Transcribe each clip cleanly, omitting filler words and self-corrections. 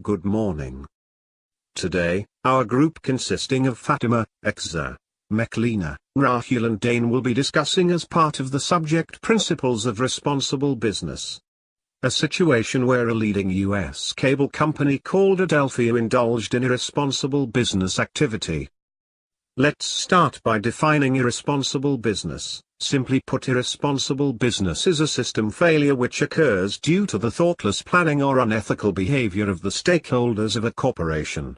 Good morning. Today, our group consisting of Fatima, Ekza, Meklina, Rahul and Dane will be discussing as part of the subject Principles of Responsible Business. A situation where a leading U.S. cable company called Adelphia indulged in irresponsible business activity. Let's start by defining irresponsible business. Simply put, irresponsible business is a system failure which occurs due to the thoughtless planning or unethical behavior of the stakeholders of a corporation.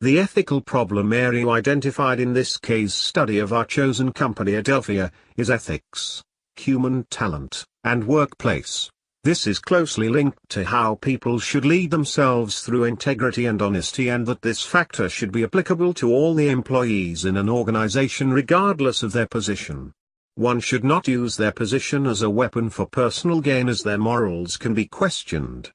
The ethical problem area identified in this case study of our chosen company Adelphia is ethics, human talent, and workplace. This is closely linked to how people should lead themselves through integrity and honesty, and that this factor should be applicable to all the employees in an organization regardless of their position. One should not use their position as a weapon for personal gain, as their morals can be questioned.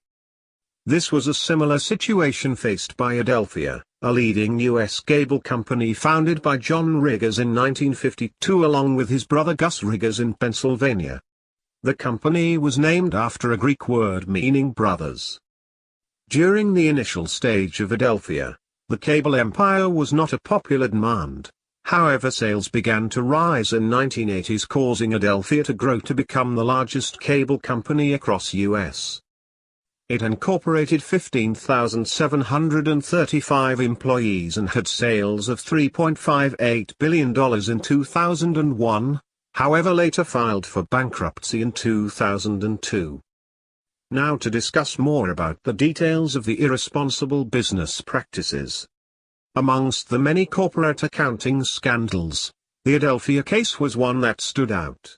This was a similar situation faced by Adelphia, a leading U.S. cable company founded by John Riggers in 1952 along with his brother Gus Riggers in Pennsylvania. The company was named after a Greek word meaning brothers. During the initial stage of Adelphia, the cable empire was not a popular demand. However, sales began to rise in 1980s, causing Adelphia to grow to become the largest cable company across U.S. It incorporated 15,735 employees and had sales of $3.58 billion in 2001. However, later filed for bankruptcy in 2002. Now to discuss more about the details of the irresponsible business practices. Amongst the many corporate accounting scandals, the Adelphia case was one that stood out.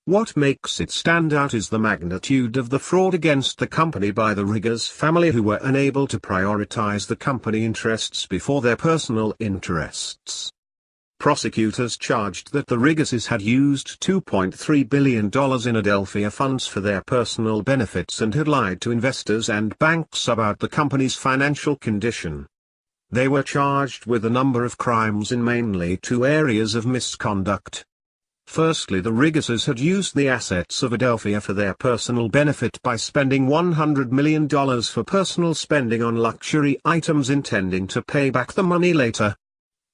What makes it stand out is the magnitude of the fraud against the company by the Riggers family, who were unable to prioritize the company interests before their personal interests. Prosecutors charged that the Riggerses had used $2.3 billion in Adelphia funds for their personal benefits and had lied to investors and banks about the company's financial condition. They were charged with a number of crimes in mainly two areas of misconduct. Firstly, the Riggerses had used the assets of Adelphia for their personal benefit by spending $100 million for personal spending on luxury items, intending to pay back the money later.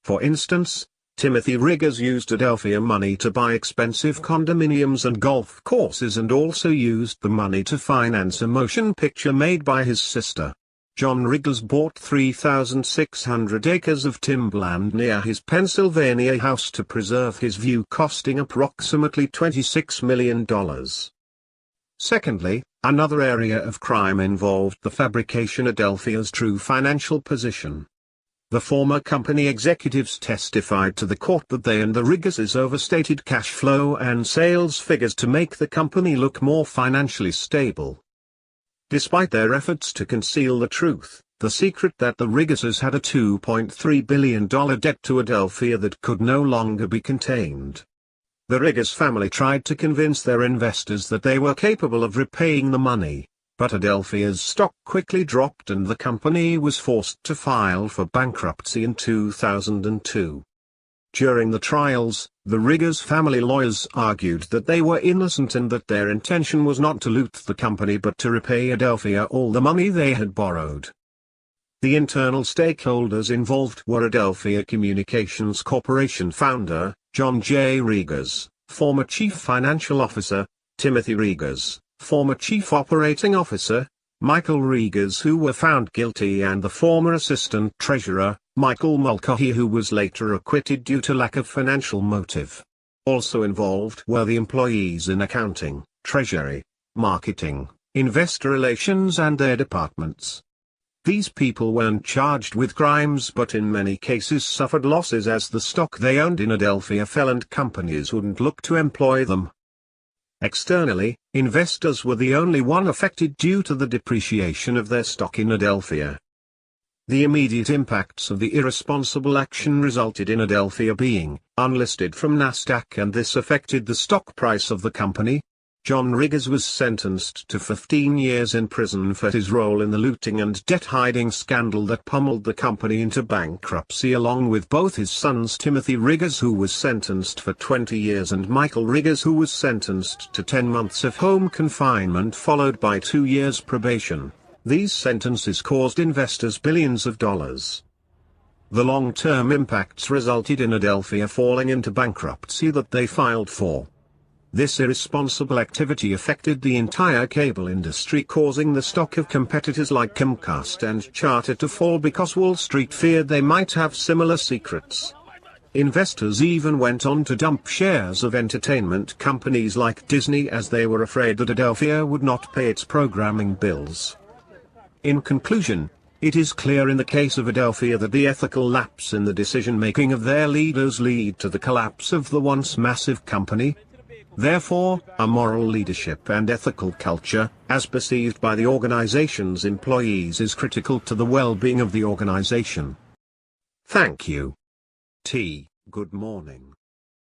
For instance, Timothy Riggers used Adelphia money to buy expensive condominiums and golf courses, and also used the money to finance a motion picture made by his sister. John Riggers bought 3,600 acres of timberland near his Pennsylvania house to preserve his view, costing approximately $26 million. Secondly, another area of crime involved the fabrication of Adelphia's true financial position. The former company executives testified to the court that they and the Riggerses overstated cash flow and sales figures to make the company look more financially stable. Despite their efforts to conceal the truth, the secret that the Riggerses had a $2.3 billion debt to Adelphia that could no longer be contained. The Riggers family tried to convince their investors that they were capable of repaying the money, but Adelphia's stock quickly dropped and the company was forced to file for bankruptcy in 2002. During the trials, the Riggers family lawyers argued that they were innocent and that their intention was not to loot the company but to repay Adelphia all the money they had borrowed. The internal stakeholders involved were Adelphia Communications Corporation founder, John J. Riggers, former Chief Financial Officer, Timothy Riggers, former Chief Operating Officer, Michael Riggers, who were found guilty, and the former Assistant Treasurer, Michael Mulcahy, who was later acquitted due to lack of financial motive. Also involved were the employees in accounting, treasury, marketing, investor relations and their departments. These people weren't charged with crimes but in many cases suffered losses as the stock they owned in Adelphia fell and companies wouldn't look to employ them. Externally, investors were the only one affected due to the depreciation of their stock in Adelphia. The immediate impacts of the irresponsible action resulted in Adelphia being unlisted from Nasdaq, and this affected the stock price of the company. John Riggers was sentenced to 15 years in prison for his role in the looting and debt-hiding scandal that pummeled the company into bankruptcy, along with both his sons Timothy Riggers, who was sentenced for 20 years, and Michael Riggers, who was sentenced to 10 months of home confinement followed by 2 years probation. These sentences caused investors billions of dollars. The long-term impacts resulted in Adelphia falling into bankruptcy that they filed for. This irresponsible activity affected the entire cable industry, causing the stock of competitors like Comcast and Charter to fall because Wall Street feared they might have similar secrets. Investors even went on to dump shares of entertainment companies like Disney as they were afraid that Adelphia would not pay its programming bills. In conclusion, it is clear in the case of Adelphia that the ethical lapse in the decision-making of their leaders lead to the collapse of the once massive company. Therefore, a moral leadership and ethical culture, as perceived by the organization's employees, is critical to the well-being of the organization. Thank you. Good morning.